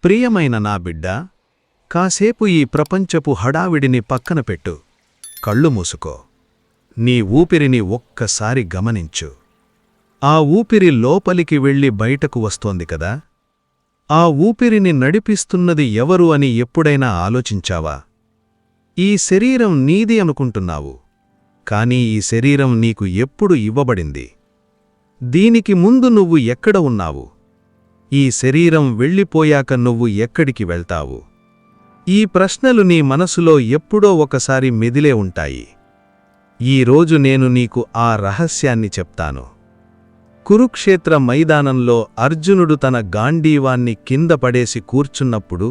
ప్రియమైన నా బిడ్డా, కాసేపు ఈ ప్రపంచపు హడావిడిని పక్కన పెట్టు. కళ్ళు మూసుకో. నీ ఊపిరిని ఒక్కసారి గమనించు. ఆ ఊపిరి లోపలికి వెళ్ళి బయటకు వస్తోంది కదా? ఆ ఊపిరిని నడిపిస్తున్నది ఎవరు అని ఎప్పుడైనా ఆలోచించావా? ఈ శరీరం నీది అనుకుంటున్నావు, కానీ ఈ శరీరం నీకు ఎప్పుడు ఇవ్వబడింది? దీనికి ముందు నువ్వు ఎక్కడ ఉన్నావు? ఈ శరీరం వెళ్ళిపోయాక నువ్వు ఎక్కడికి వెళ్తావు? ఈ ప్రశ్నలు నీ మనసులో ఎప్పుడో ఒకసారి మెదిలే ఉంటాయి. ఈరోజు నేను నీకు ఆ రహస్యాన్ని చెప్తాను. కురుక్షేత్ర మైదానంలో అర్జునుడు తన గాంధీవాన్ని కింద పడేసి కూర్చున్నప్పుడు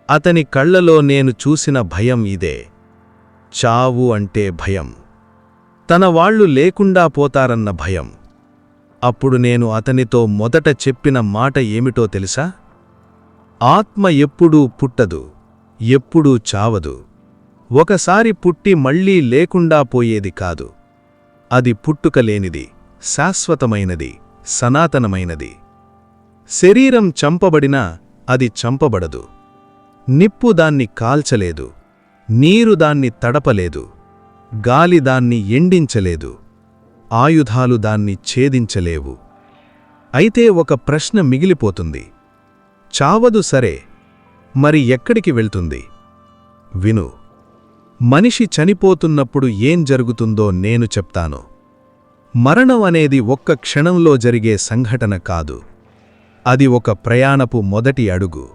అతని కళ్లలో నేను చూసిన భయం ఇదే. చావు అంటే భయం. తన వాళ్ళు లేకుండా పోతారన్న భయం. అప్పుడు నేను అతనితో మొదట చెప్పిన మాట ఏమిటో తెలుసా? ఆత్మ ఎప్పుడూ పుట్టదు, ఎప్పుడూ చావదు. ఒకసారి పుట్టి మళ్లీ లేకుండా పోయేది కాదు. అది పుట్టుకలేనిది, శాశ్వతమైనది, సనాతనమైనది. శరీరం చంపబడినా అది చంపబడదు. నిప్పు దాన్ని కాల్చలేదు, నీరు దాన్ని తడపలేదు, గాలి దాన్ని ఎండించలేదు, ఆయుధాలు దాన్ని ఛేదించలేవు. అయితే ఒక ప్రశ్న మిగిలిపోతుంది. చావదు సరే, మరి ఎక్కడికి వెళ్తుంది? విను. మనిషి చనిపోతున్నప్పుడు ఏం జరుగుతుందో నేను చెప్తాను. మరణం అనేది ఒక్క క్షణంలో జరిగే సంఘటన కాదు. అది ఒక ప్రయాణపు మొదటి అడుగు.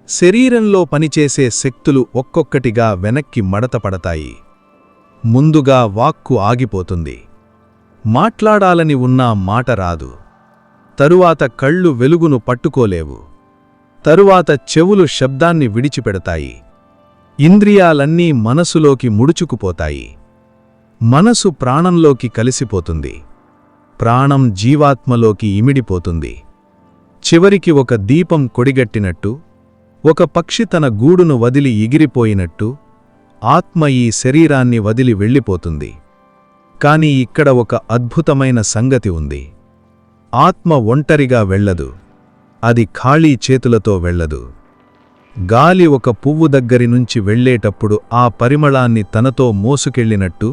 శరీరంలో పనిచేసే శక్తులు ఒక్కొక్కటిగా వెనక్కి మడతపడతాయి. ముందుగా వాక్కు ఆగిపోతుంది. మాట్లాడాలని ఉన్నా మాట రాదు. తరువాత కళ్ళు వెలుగును పట్టుకోలేవు. తరువాత చెవులు శబ్దాన్ని విడిచిపెడతాయి. ఇంద్రియాలన్నీ మనసులోకి ముడుచుకుపోతాయి. మనసు ప్రాణంలోకి కలిసిపోతుంది. ప్రాణం జీవాత్మలోకి ఇమిడిపోతుంది. చివరికి ఒక దీపం కొడిగట్టినట్టు, ఒక పక్షి తన గూడును వదిలి ఎగిరిపోయినట్టు ఆత్మ ఈ శరీరాన్ని వదిలి వెళ్ళిపోతుంది. కాని ఇక్కడ ఒక అద్భుతమైన సంగతి ఉంది. ఆత్మ ఒంటరిగా వెళ్ళదు. అది ఖాళీ చేతులతో వెళ్ళదు. గాలి ఒక పువ్వు దగ్గరి నుంచి వెళ్ళేటప్పుడు ఆ పరిమళాన్ని తనతో మోసుకెళ్ళినట్టు,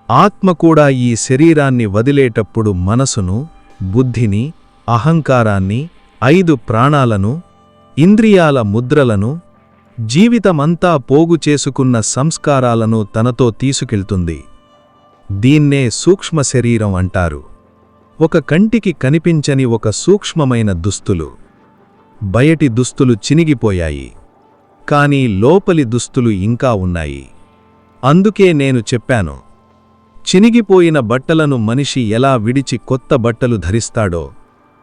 ఆత్మ కూడా ఈ శరీరాన్ని వదిలేటప్పుడు మనసును, బుద్ధిని, అహంకారాన్ని, 5 ప్రాణాలను, ఇంద్రియాల ముద్రలను, జీవితమంతా పోగు చేసుకున్న సంస్కారాలను తనతో తీసుకెళ్తుంది. దీన్నే సూక్ష్మ శరీరం అంటారు. ఒక కంటికి కనిపించని ఒక సూక్ష్మమైన దుస్తులు. బయటి దుస్తులు చినిగిపోయాయి, కానీ లోపలి దుస్తులు ఇంకా ఉన్నాయి. అందుకే నేను చెప్పాను, చినిగిపోయిన బట్టలను మనిషి ఎలా విడిచి కొత్త బట్టలు ధరిస్తాడో,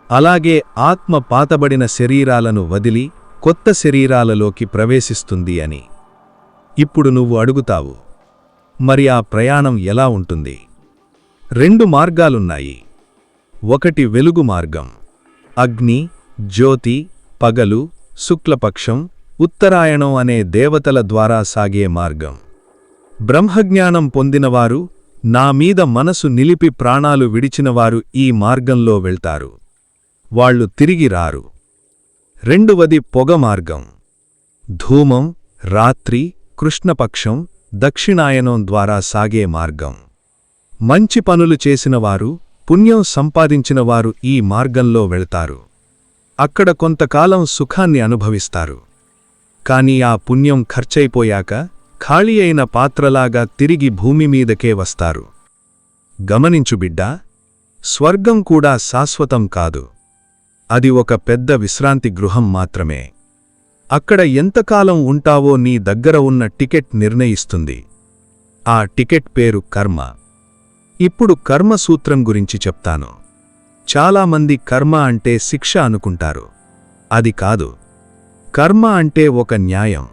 అలాగే ఆత్మ పాతబడిన శరీరాలను వదిలి కొత్త శరీరాలలోకి ప్రవేశిస్తుంది అని. ఇప్పుడు నువ్వు అడుగుతావు, మరి ఆ ప్రయాణం ఎలా ఉంటుంది? 2 మార్గాలున్నాయి. ఒకటి వెలుగు మార్గం. అగ్ని, జ్యోతి, పగలు, శుక్లపక్షం, ఉత్తరాయణం అనే దేవతల ద్వారా సాగే మార్గం. బ్రహ్మజ్ఞానం పొందినవారు, నా మీద మనసు నిలిపి ప్రాణాలు విడిచినవారు ఈ మార్గంలో వెళ్తారు. వాళ్ళు తిరిగి రారు. రెండవది పొగ మార్గం. ధూమం, రాత్రి, కృష్ణపక్షం, దక్షిణాయనం ద్వారా సాగే మార్గం. మంచి పనులు చేసినవారు, పుణ్యం సంపాదించినవారు ఈ మార్గంలో వెళ్తారు. అక్కడ కొంతకాలం సుఖాన్ని అనుభవిస్తారు. కాని ఆ పుణ్యం ఖర్చయిపోయాక ఖాళీ అయిన పాత్రలాగా తిరిగి భూమిమీదకే వస్తారు. గమనించు బిడ్డా, స్వర్గం కూడా శాశ్వతం కాదు. అది ఒక పెద్ద విశ్రాంతి గృహం మాత్రమే. అక్కడ ఎంతకాలం ఉంటావో నీ దగ్గర ఉన్న టికెట్ నిర్ణయిస్తుంది. ఆ టికెట్ పేరు కర్మ. ఇప్పుడు కర్మ సూత్రం గురించి చెప్తాను. చాలామంది కర్మ అంటే శిక్ష అనుకుంటారు. అది కాదు. కర్మ అంటే ఒక న్యాయం,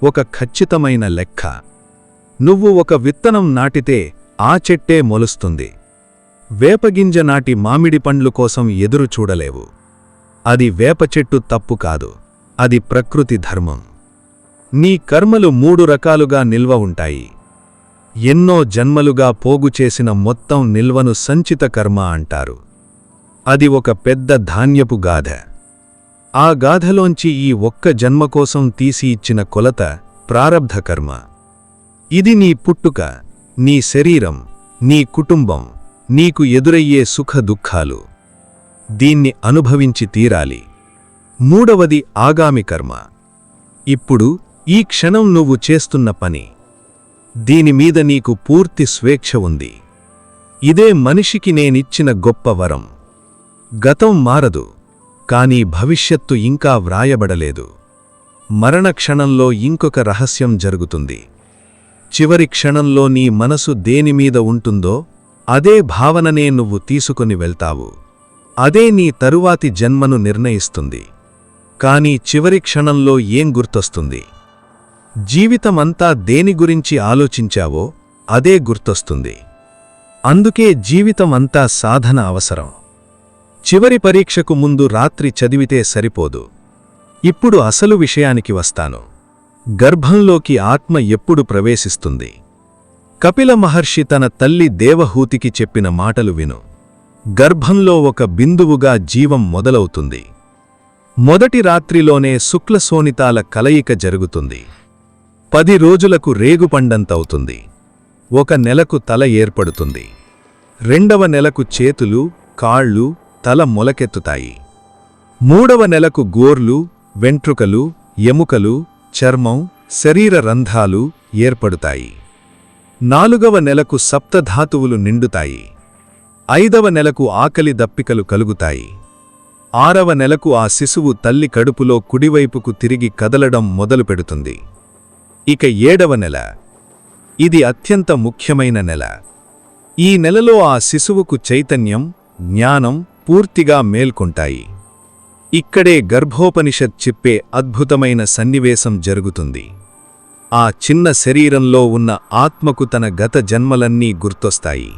ఒక ఖచ్చితమైన లెక్క. నువ్వు ఒక విత్తనం నాటితే ఆ చెట్టే మొలుస్తుంది. వేపగింజ నాటి మామిడి పండ్లు కోసం ఎదురు చూడలేవు. అది వేప చెట్టు తప్పు కాదు, అది ప్రకృతి ధర్మం. నీ కర్మలు 3 రకాలుగా నిల్వ ఉంటాయి. ఎన్నో జన్మలుగా పోగు చేసిన మొత్తం నిల్వను సంచిత కర్మ అంటారు. అది ఒక పెద్ద ధాన్యపు గాథ. ఆ గాథలోంచి ఈ ఒక్క జన్మ కోసం తీసి ఇచ్చిన కొలత ప్రారబ్ధ కర్మ. ఇది నీ పుట్టుక, నీ శరీరం, నీ కుటుంబం, నీకు ఎదురయ్యే సుఖ దుఃఖాలు. దీన్ని అనుభవించి తీరాలి. మూడవది ఆగామి కర్మ. ఇప్పుడు ఈ క్షణం నువ్వు చేస్తున్న పని. దీనిమీద నీకు పూర్తి స్వేచ్ఛ ఉంది. ఇదే మనిషికి నేనిచ్చిన గొప్ప వరం. గతం మారదు, కానీ భవిష్యత్తు ఇంకా వ్రాయబడలేదు. మరణ క్షణంలో ఇంకొక రహస్యం జరుగుతుంది. చివరి క్షణంలో నీ మనసు దేనిమీద ఉంటుందో అదే భావననే నువ్వు తీసుకుని వెళ్తావు. అదే నీ తరువాతి జన్మను నిర్ణయిస్తుంది. కానీ చివరి క్షణంలో ఏం గుర్తొస్తుంది? జీవితమంతా దేని గురించి ఆలోచించావో అదే గుర్తొస్తుంది. అందుకే జీవితమంతా సాధన అవసరం. చివరి పరీక్షకు ముందు రాత్రి చదివితే సరిపోదు. ఇప్పుడు అసలు విషయానికి వస్తాను. గర్భంలోకి ఆత్మ ఎప్పుడు ప్రవేశిస్తుంది? కపిల మహర్షి తన తల్లి దేవహూతికి చెప్పిన మాటలు విను. గర్భంలో ఒక బిందువుగా జీవం మొదలవుతుంది. మొదటి రాత్రిలోనే శుక్లశోణితాల కలయిక జరుగుతుంది. 10 రోజులకు రేగుపండంతవుతుంది. 1 నెలకు తల ఏర్పడుతుంది. 2వ నెలకు చేతులు, కాళ్ళు, తల మొలకెత్తుతాయి. 3వ నెలకు గోర్లు, వెంట్రుకలు, ఎముకలు, చర్మం, శరీర రంధ్రాలు ఏర్పడుతాయి. 4వ నెలకు సప్తధాతువులు నిండుతాయి. 5వ నెలకు ఆకలి దప్పికలు కలుగుతాయి. 6వ నెలకు ఆ శిశువు తల్లి కడుపులో కుడివైపుకు తిరిగి కదలడం మొదలుపెడుతుంది. ఇక 7వ నెల. ఇది అత్యంత ముఖ్యమైన నెల. ఈ నెలలో ఆ శిశువుకు చైతన్యం, జ్ఞానం పూర్తిగా మేల్కొంటాయి. ఇక్కడే గర్భోపనిషత్ చెప్పే అద్భుతమైన సన్నివేశం జరుగుతుంది. ఆ చిన్న శరీరంలో ఉన్న ఆత్మకు తన గత జన్మలన్నీ గుర్తొస్తాయి.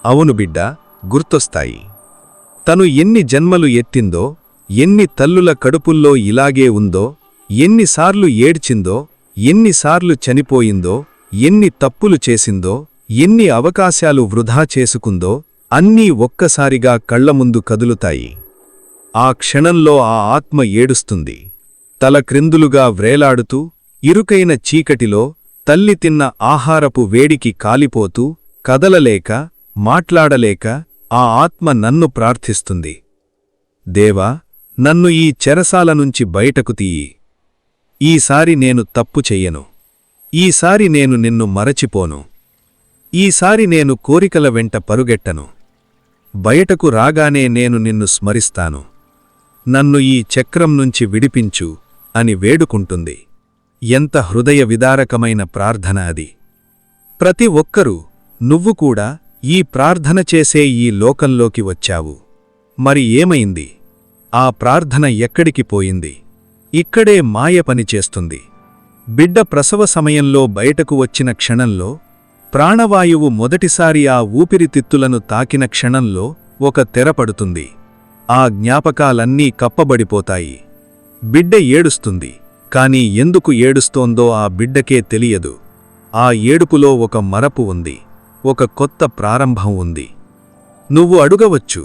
అవును బిడ్డా, గుర్తొస్తాయి. తను ఎన్ని జన్మలు ఎత్తిందో, ఎన్ని తల్లుల కడుపుల్లో ఇలాగే ఉందో, ఎన్నిసార్లు ఏడ్చిందో, ఎన్నిసార్లు చనిపోయిందో, ఎన్ని తప్పులు చేసిందో, ఎన్ని అవకాశాలు వృధా చేసుకుందో అన్నీ ఒక్కసారిగా కళ్లముందు కదులుతాయి. ఆ క్షణంలో ఆ ఆత్మ ఏడుస్తుంది. తల క్రిందులుగా వ్రేలాడుతూ, ఇరుకైన చీకటిలో తల్లి తిన్న ఆహారపు వేడికి కాలిపోతూ, కదలలేక, మాట్లాడలేక ఆ ఆత్మ నన్ను ప్రార్థిస్తుంది. దేవా, నన్ను ఈ చెరసాల నుంచి బయటకు తీయి. ఈసారి నేను తప్పు చెయ్యను. ఈసారి నేను నిన్ను మరచిపోను. ఈసారి నేను కోరికల వెంట పరుగెట్టను. బయటకు రాగానే నేను నిన్ను స్మరిస్తాను. నన్ను ఈ చక్రం నుంచి విడిపించు అని వేడుకుంటుంది. ఎంత హృదయ విదారకమైన ప్రార్థన అది! ప్రతి ఒక్కరూ, నువ్వు కూడా ఈ ప్రార్థన చేసే ఈ లోకంలోకి వచ్చావు. మరి ఏమైంది? ఆ ప్రార్థన ఎక్కడికి పోయింది? ఇక్కడే మాయ పనిచేస్తుంది. బిడ్డ ప్రసవ సమయంలో బయటకు వచ్చిన క్షణంలో, ప్రాణవాయువు మొదటిసారి ఆ ఊపిరితిత్తులను తాకిన క్షణంలో ఒక తెర పడుతుంది. ఆ జ్ఞాపకాలన్నీ కప్పబడిపోతాయి. బిడ్డ ఏడుస్తుంది. కాని ఎందుకు ఏడుస్తోందో ఆ బిడ్డకే తెలియదు. ఆ ఏడుపులో ఒక మరపు ఉంది. ఒక కొత్త ప్రారంభం ఉంది. నువ్వు అడుగవచ్చు,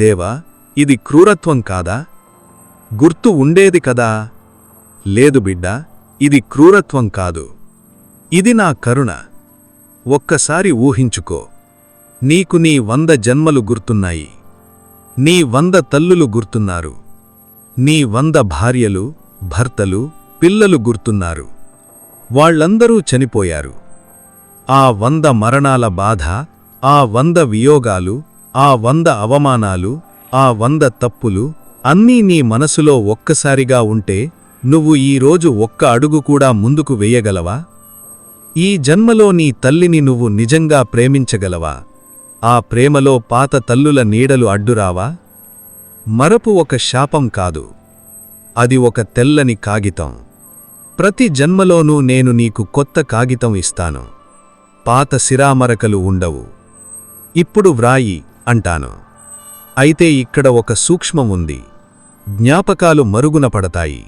దేవా, ఇది క్రూరత్వం కాదా? గుర్తు ఉండేది కదా? లేదు బిడ్డా, ఇది క్రూరత్వం కాదు. ఇది నా కరుణ. ఒక్కసారి ఊహించుకో. నీకు నీ 100 జన్మలు గుర్తున్నాయి. నీ 100 తల్లులు గుర్తున్నారు. నీ 100 భార్యలు, భర్తలు, పిల్లలు గుర్తున్నారు. వాళ్ళందరూ చనిపోయారు. ఆ 100 మరణాల బాధ, ఆ 100 వియోగాలు, ఆ 100 అవమానాలు, ఆ 100 తప్పులు అన్నీ నీ మనసులో ఒక్కసారిగా ఉంటే నువ్వు ఈరోజు ఒక్క అడుగు కూడా ముందుకు వెయ్యగలవా? ఈ జన్మలో నీ తల్లిని నువ్వు నిజంగా ప్రేమించగలవా? ఆ ప్రేమలో పాత తల్లుల నీడలు అడ్డురావా? మరపు ఒక శాపం కాదు. అది ఒక తెల్లని కాగితం. ప్రతి జన్మలోనూ నేను నీకు కొత్త కాగితం ఇస్తాను. పాత సిరామరకలు ఉండవు. ఇప్పుడు వ్రాయి అంటాను. అయితే ఇక్కడ ఒక సూక్ష్మం ఉంది. జ్ఞాపకాలు మరుగున పడతాయి.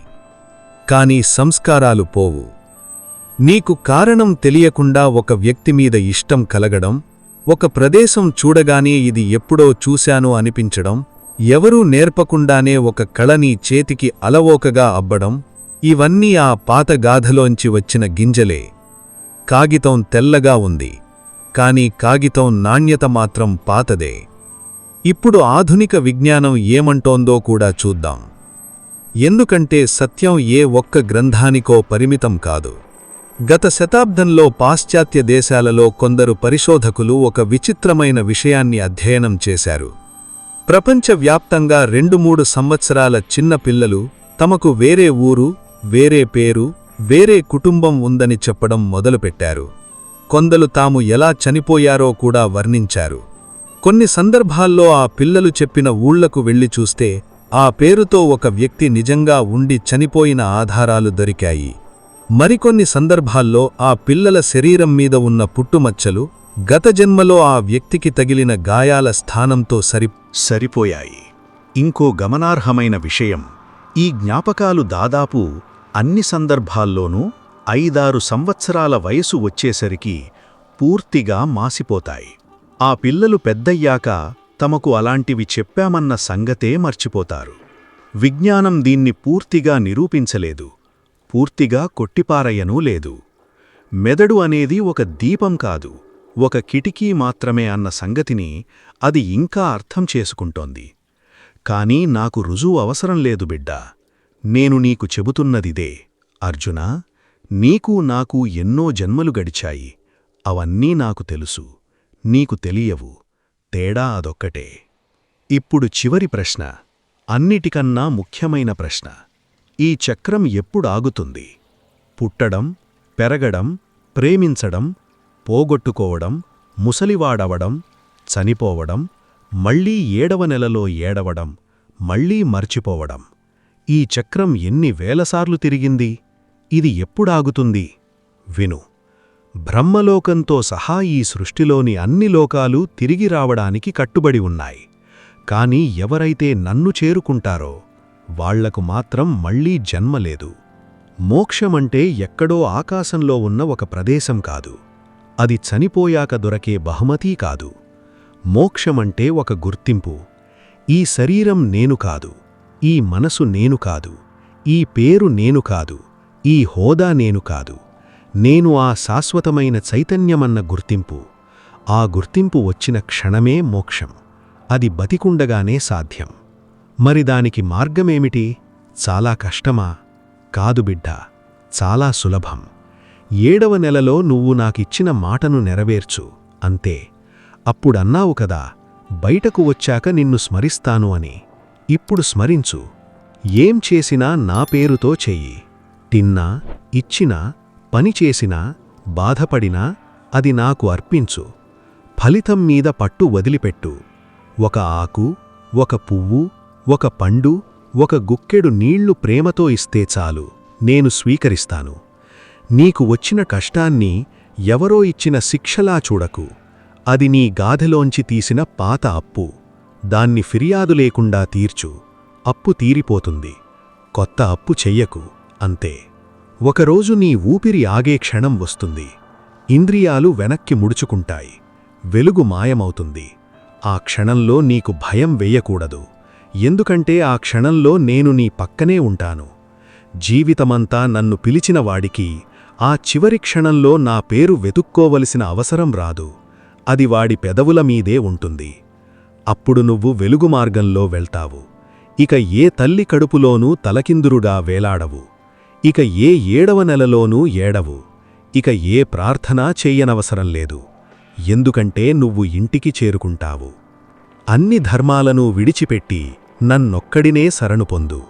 కాని సంస్కారాలు పోవు. నీకు కారణం తెలియకుండా ఒక వ్యక్తి మీద ఇష్టం కలగడం, ఒక ప్రదేశం చూడగానే ఇది ఎప్పుడో చూశాను అనిపించడం, ఎవరూ నేర్పకుండానే ఒక కళని చేతికి అలవోకగా అబ్బడం, ఇవన్నీ ఆ పాత గాథలోంచి వచ్చిన గింజలే. కాగితం తెల్లగా ఉంది, కాని కాగితం నాణ్యత మాత్రం పాతదే. ఇప్పుడు ఆధునిక విజ్ఞానం ఏమంటోందో కూడా చూద్దాం. ఎందుకంటే సత్యం ఏ ఒక్క గ్రంథానికో పరిమితం కాదు. గత శతాబ్దంలో పాశ్చాత్య దేశాలలో కొందరు పరిశోధకులు ఒక విచిత్రమైన విషయాన్ని అధ్యయనం చేశారు. ప్రపంచవ్యాప్తంగా 2-3 సంవత్సరాల చిన్న పిల్లలు తమకు వేరే ఊరు, వేరే పేరు, వేరే కుటుంబం ఉందని చెప్పడం మొదలుపెట్టారు. కొందరు తాము ఎలా చనిపోయారో కూడా వర్ణించారు. కొన్ని సందర్భాల్లో ఆ పిల్లలు చెప్పిన ఊళ్లకు వెళ్లి చూస్తే ఆ పేరుతో ఒక వ్యక్తి నిజంగా ఉండి చనిపోయిన ఆధారాలు దొరికాయి. మరికొన్ని సందర్భాల్లో ఆ పిల్లల శరీరం మీద ఉన్న పుట్టుమచ్చలు గత జన్మలో ఆ వ్యక్తికి తగిలిన గాయాల స్థానంతో సరిపోయాయి. ఇంకో గమనార్హమైన విషయం, ఈ జ్ఞాపకాలు దాదాపు అన్ని సందర్భాల్లోనూ 5-6 సంవత్సరాల వయసు వచ్చేసరికి పూర్తిగా మాసిపోతాయి. ఆ పిల్లలు పెద్దయ్యాక తమకు అలాంటివి చెప్పామన్న సంగతే మర్చిపోతారు. విజ్ఞానం దీన్ని పూర్తిగా నిరూపించలేదు, పూర్తిగా కొట్టిపారయనూ లేదు. మెదడు అనేది ఒక దీపం కాదు, ఒక కిటికీ మాత్రమే అన్న సంగతిని అది ఇంకా అర్థం చేసుకుంటోంది. కానీ నాకు రుజువు అవసరం లేదు బిడ్డా. నేను నీకు చెబుతున్నదిదే, అర్జునా, నీకూ నాకూ ఎన్నో జన్మలు గడిచాయి. అవన్నీ నాకు తెలుసు, నీకు తెలియవు. తేడా అదొక్కటే. ఇప్పుడు చివరి ప్రశ్న, అన్నిటికన్నా ముఖ్యమైన ప్రశ్న. ఈ చక్రం ఎప్పుడాగుతుంది? పుట్టడం, పెరగడం, ప్రేమించడం, పోగొట్టుకోవడం, ముసలివాడవడం, చనిపోవడం, మళ్లీ 7వ నెలలో ఏడవడం, మళ్లీ మర్చిపోవడం. ఈ చక్రం ఎన్ని వేలసార్లు తిరిగింది? ఇది ఎప్పుడాగుతుంది? విను. బ్రహ్మలోకంతో సహా ఈ సృష్టిలోని అన్ని లోకాలు తిరిగి రావడానికి కట్టుబడి ఉన్నాయి. కాని ఎవరైతే నన్ను చేరుకుంటారో వాళ్లకు మాత్రం మళ్లీ జన్మలేదు. మోక్షమంటే ఎక్కడో ఆకాశంలో ఉన్న ఒక ప్రదేశం కాదు. అది చనిపోయాక దొరకే బహుమతీ కాదు. మోక్షమంటే ఒక గుర్తింపు. ఈ శరీరం నేను కాదు, ఈ మనసు నేను కాదు, ఈ పేరు నేను కాదు, ఈ హోదా నేను కాదు. నేను ఆ శాశ్వతమైన చైతన్యమన్న గుర్తింపు. ఆ గుర్తింపు వచ్చిన క్షణమే మోక్షం. అది బతికుండగానే సాధ్యం. మరి దానికి మార్గమేమిటి? చాలా కష్టమా? కాదు బిడ్డా, చాలా సులభం. 7వ నెలలో నువ్వు నాకిచ్చిన మాటను నెరవేర్చు, అంతే. అప్పుడన్నావు కదా, బయటకు వచ్చాక నిన్ను స్మరిస్తాను అని. ఇప్పుడు స్మరించు. ఏం చేసినా నా పేరుతో చెయ్యి. తిన్నా, ఇచ్చినా, పనిచేసినా, బాధపడినా అది నాకు అర్పించు. ఫలితం మీద పట్టు వదిలిపెట్టు. ఒక ఆకు, ఒక పువ్వు, ఒక పండు, ఒక గుక్కెడు నీళ్లు ప్రేమతో ఇస్తే చాలు, నేను స్వీకరిస్తాను. నీకు వచ్చిన కష్టాన్ని ఎవరో ఇచ్చిన శిక్షలా చూడకు. అది నీ గాథలోంచి తీసిన పాత అప్పు. దాన్ని ఫిర్యాదు లేకుండా తీర్చు. అప్పు తీరిపోతుంది. కొత్త అప్పు చెయ్యకు, అంతే. ఒకరోజు నీ ఊపిరి ఆగే క్షణం వస్తుంది. ఇంద్రియాలు వెనక్కి ముడుచుకుంటాయి. వెలుగు మాయమవుతుంది. ఆ క్షణంలో నీకు భయం వెయ్యకూడదు. ఎందుకంటే ఆ క్షణంలో నేను నీ పక్కనే ఉంటాను. జీవితమంతా నన్ను పిలిచిన వాడికి ఆ చివరి క్షణంలో నా పేరు వెతుక్కోవలసిన అవసరం రాదు. అది వాడి పెదవుల మీదే ఉంటుంది. అప్పుడు నువ్వు వెలుగు మార్గంలో వెళ్తావు. ఇక ఏ తల్లి కడుపులోనూ తలకిందురుగా వేలాడవు. ఇక ఏ 7వ నెలలోనూ ఏడవు. ఇక ఏ ప్రార్థనా చెయ్యనవసరం లేదు. ఎందుకంటే నువ్వు ఇంటికి చేరుకుంటావు. అన్ని ధర్మాలను విడిచిపెట్టి నన్నొక్కడినే శరణు పొందు.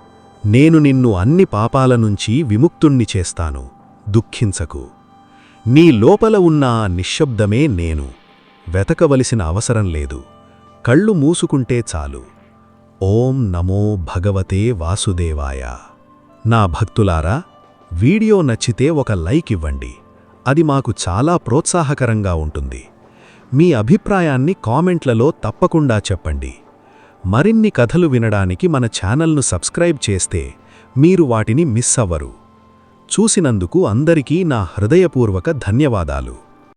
నేను నిన్ను అన్ని పాపాల నుంచి విముక్తుణ్ణి చేస్తాను. దుఃఖించకు. నీ లోపల ఉన్న ఆ నిశ్శబ్దమే నేను. వెతకవలసిన అవసరం లేదు. కళ్ళు మూసుకుంటే చాలు. ఓం నమో భగవతే వాసుదేవాయ. నా భక్తులారా, వీడియో నచ్చితే ఒక లైక్ ఇవ్వండి. అది మాకు చాలా ప్రోత్సాహకరంగా ఉంటుంది. మీ అభిప్రాయాన్ని కామెంట్లలో తప్పకుండా చెప్పండి. మరిన్ని కథలు వినడానికి మన ఛానల్ను సబ్స్క్రైబ్ చేస్తే మీరు వాటిని మిస్ అవ్వరు. చూసినందుకు అందరికీ నా హృదయపూర్వక ధన్యవాదాలు.